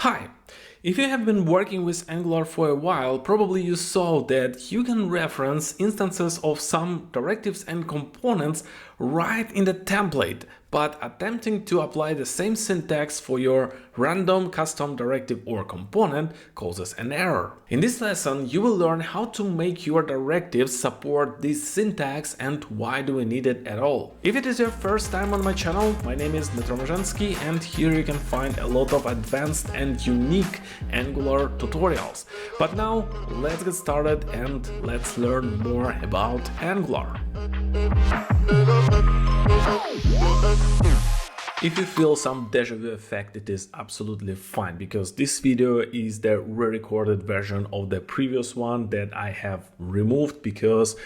Hi! If you have been working with Angular for a while, probably you saw that you can reference instances of some directives and components right in the template, but attempting to apply the same syntax for your random custom directive or component causes an error. In this lesson, you will learn how to make your directives support this syntax and why do we need it at all. If it is your first time on my channel, my name is Dmitry Mozhansky, and here you can find a lot of advanced and unique Angular tutorials. But now let's get started and let's learn more about Angular. If you feel some deja vu effect, it is absolutely fine, because this video is the re-recorded version of the previous one that I have removed because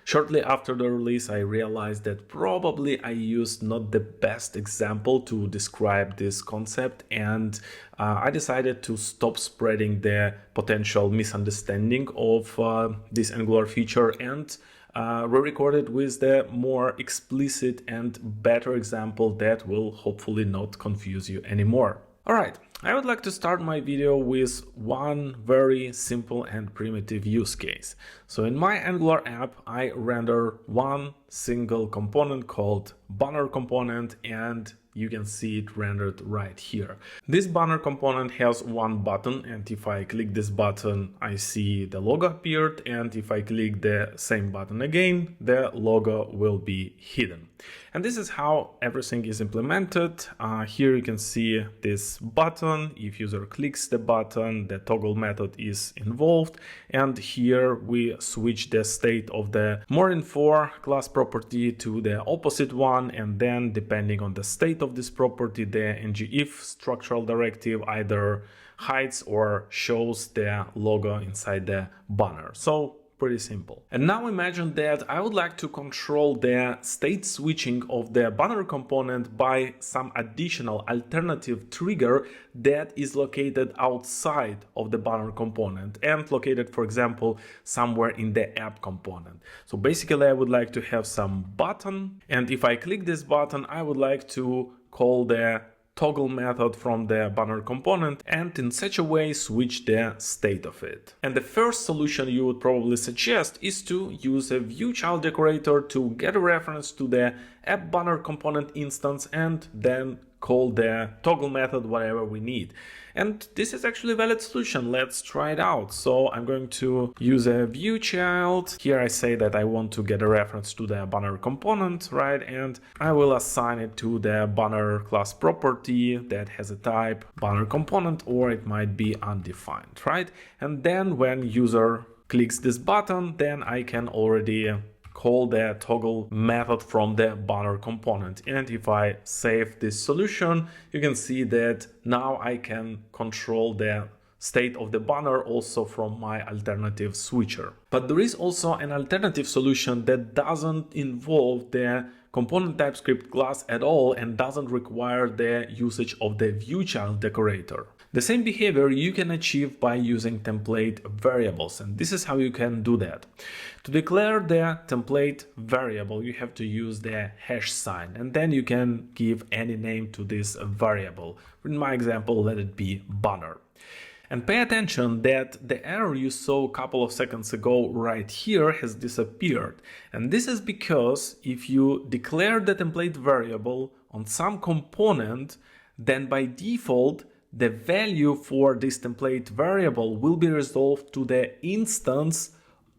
shortly after the release I realized that probably I used not the best example to describe this concept, and I decided to stop spreading the potential misunderstanding of this Angular feature and re-record it with the more explicit and better example that will hopefully not confuse you anymore. Alright, I would like to start my video with one very simple and primitive use case. So in my Angular app, I render one single component called banner component, and you can see it rendered right here. This banner component has one button, and if I click this button, I see the logo appeared, and if I click the same button again, the logo will be hidden. And this is how everything is implemented. Here you can see this button. If user clicks the button, the toggle method is involved, and here we switch the state of the more-in-for class property to the opposite one, and then depending on the state of this property, the ngIf structural directive either hides or shows the logo inside the banner. So pretty simple. And now imagine that I would like to control the state switching of the banner component by some additional alternative trigger that is located outside of the banner component and located, for example, somewhere in the app component. So basically I would like to have some button, and if I click this button, I would like to call the toggle method from the banner component and in such a way switch the state of it. And the first solution you would probably suggest is to use a viewChild decorator to get a reference to the app banner component instance and then call the toggle method whatever we need. And this is actually a valid solution. Let's try it out. So I'm going to use a viewChild. Here I say that I want to get a reference to the banner component, right? And I will assign it to the banner class property that has a type banner component, or it might be undefined, right? And then when user clicks this button, then I can already call the toggle method from the banner component. And if I save this solution, you can see that now I can control the state of the banner also from my alternative switcher. But there is also an alternative solution that doesn't involve the component TypeScript class at all and doesn't require the usage of the viewChild decorator. The same behavior you can achieve by using template variables, and this is how you can do that. To declare the template variable, you have to use the hash sign, and then you can give any name to this variable. In my example, let it be banner. And pay attention that the error you saw a couple of seconds ago right here has disappeared. And this is because if you declare the template variable on some component, then by default, the value for this template variable will be resolved to the instance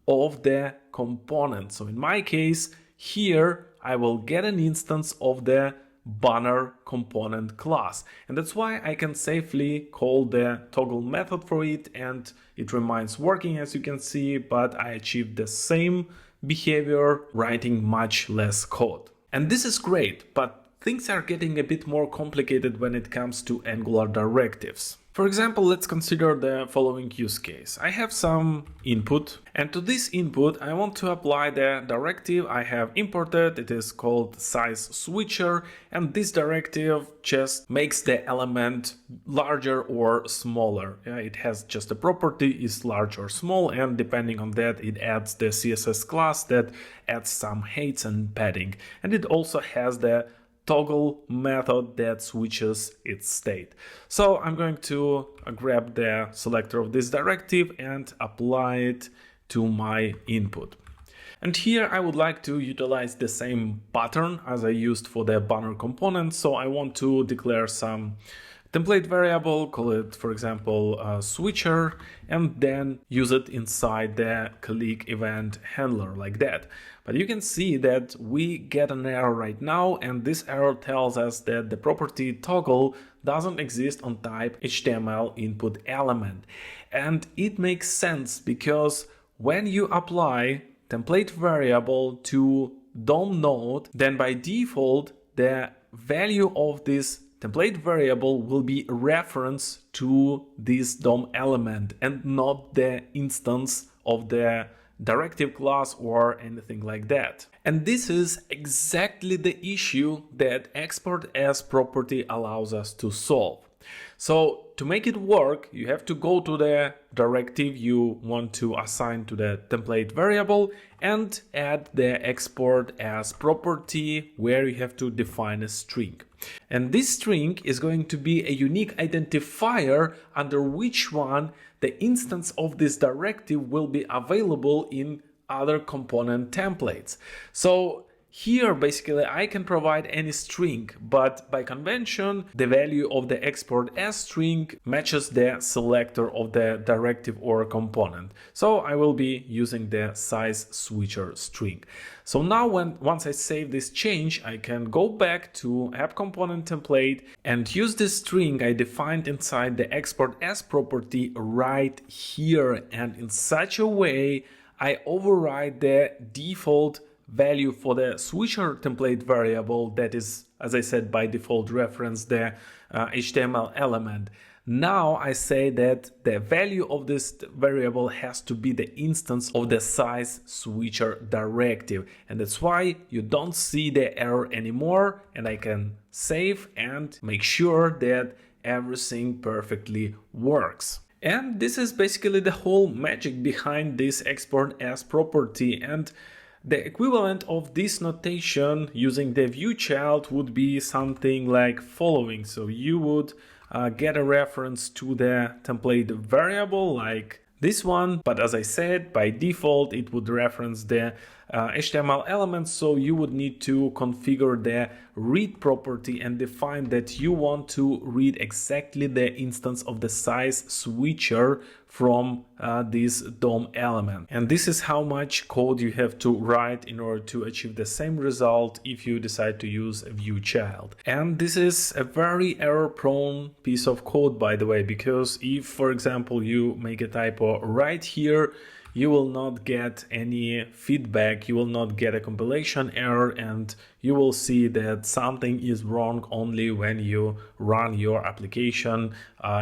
of the component. So in my case, here I will get an instance of the banner component class, and that's why I can safely call the toggle method for it, and it remains working as you can see, but I achieved the same behavior writing much less code. And this is great, but things are getting a bit more complicated when it comes to Angular directives. For example, let's consider the following use case. I have some input, and to this input I want to apply the directive I have imported. It is called size switcher, and this directive just makes the element larger or smaller. It has just a property is large or small, and depending on that it adds the CSS class that adds some heights and padding, and it also has the toggle method that switches its state. So I'm going to grab the selector of this directive and apply it to my input. And here I would like to utilize the same pattern as I used for the banner component. So I want to declare some template variable, call it, for example, switcher, and then use it inside the click event handler like that. But you can see that we get an error right now, and this error tells us that the property toggle doesn't exist on type HTML input element. And it makes sense because when you apply template variable to DOM node, then by default the value of this template variable will be a reference to this DOM element and not the instance of the directive class or anything like that. And this is exactly the issue that exportAs property allows us to solve. So to make it work, you have to go to the directive you want to assign to the template variable and add the exportAs property where you have to define a string. And this string is going to be a unique identifier under which one the instance of this directive will be available in other component templates. So here, basically, I can provide any string, but by convention, the value of the exportAs string matches the selector of the directive or component. So I will be using the size switcher string. So now once I save this change, I can go back to app component template and use this string I defined inside the exportAs property right here. And in such a way, I override the default value for the switcher template variable that is, as I said, by default reference the HTML element. Now I say that the value of this variable has to be the instance of the size switcher directive, and that's why you don't see the error anymore, and I can save and make sure that everything perfectly works. And this is basically the whole magic behind this exportAs property. And the equivalent of this notation using the viewChild would be something like following. So you would get a reference to the template variable like this one, but as I said, by default it would reference the HTML elements, so you would need to configure the read property and define that you want to read exactly the instance of the size switcher from this DOM element. And this is how much code you have to write in order to achieve the same result if you decide to use a viewChild. And this is a very error-prone piece of code, by the way, because if, for example, you make a typo right here, you will not get any feedback, you will not get a compilation error, and you will see that something is wrong only when you run your application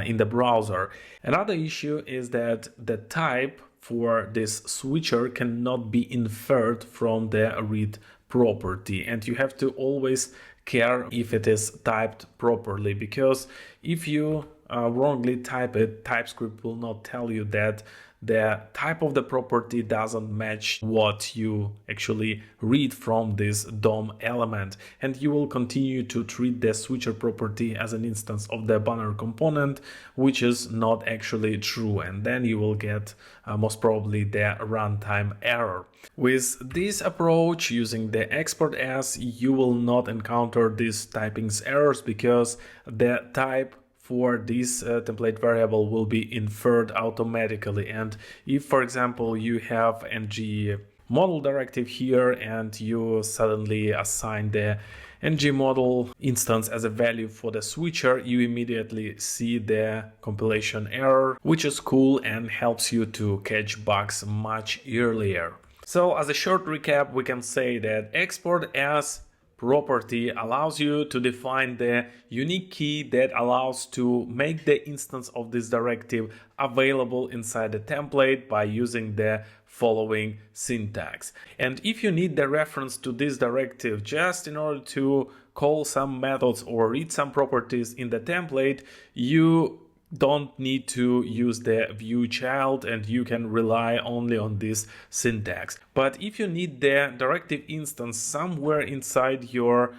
in the browser. Another issue is that the type for this switcher cannot be inferred from the read property, and you have to always care if it is typed properly, because if you wrongly type it, TypeScript will not tell you that the type of the property doesn't match what you actually read from this DOM element, and you will continue to treat the switcher property as an instance of the banner component, which is not actually true, and then you will get most probably the runtime error. With this approach, using the exportAs, you will not encounter these typing errors because the type for this template variable will be inferred automatically. And if, for example, you have ng model directive here and you suddenly assign the ng model instance as a value for the switcher, you immediately see the compilation error, which is cool and helps you to catch bugs much earlier. So as a short recap, we can say that exportAs property allows you to define the unique key that allows to make the instance of this directive available inside the template by using the following syntax. And if you need the reference to this directive just in order to call some methods or read some properties in the template, you don't need to use the view child and you can rely only on this syntax. But if you need the directive instance somewhere inside your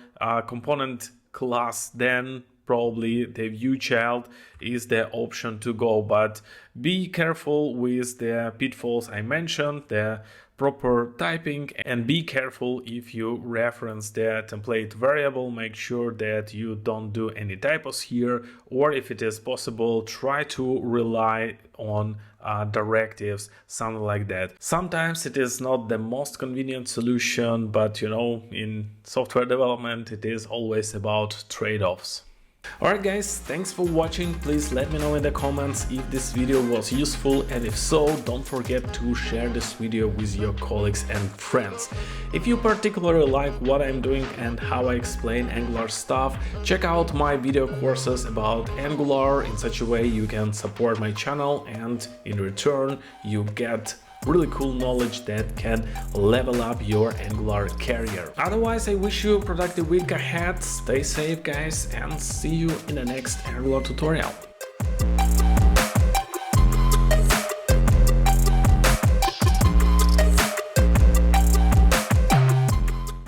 component class, then probably the view child is the option to go. But be careful with the pitfalls I mentioned, the proper typing, and be careful if you reference the template variable. Make sure that you don't do any typos here, or if it is possible, try to rely on directives, something like that. Sometimes it is not the most convenient solution, but you know, in software development it is always about trade-offs. Alright guys, thanks for watching. Please let me know in the comments if this video was useful, and if so, don't forget to share this video with your colleagues and friends. If you particularly like what I'm doing and how I explain Angular stuff, check out my video courses about Angular. In such a way you can support my channel and in return you get really cool knowledge that can level up your Angular career. Otherwise, I wish you a productive week ahead. Stay safe guys, and see you in the next Angular tutorial.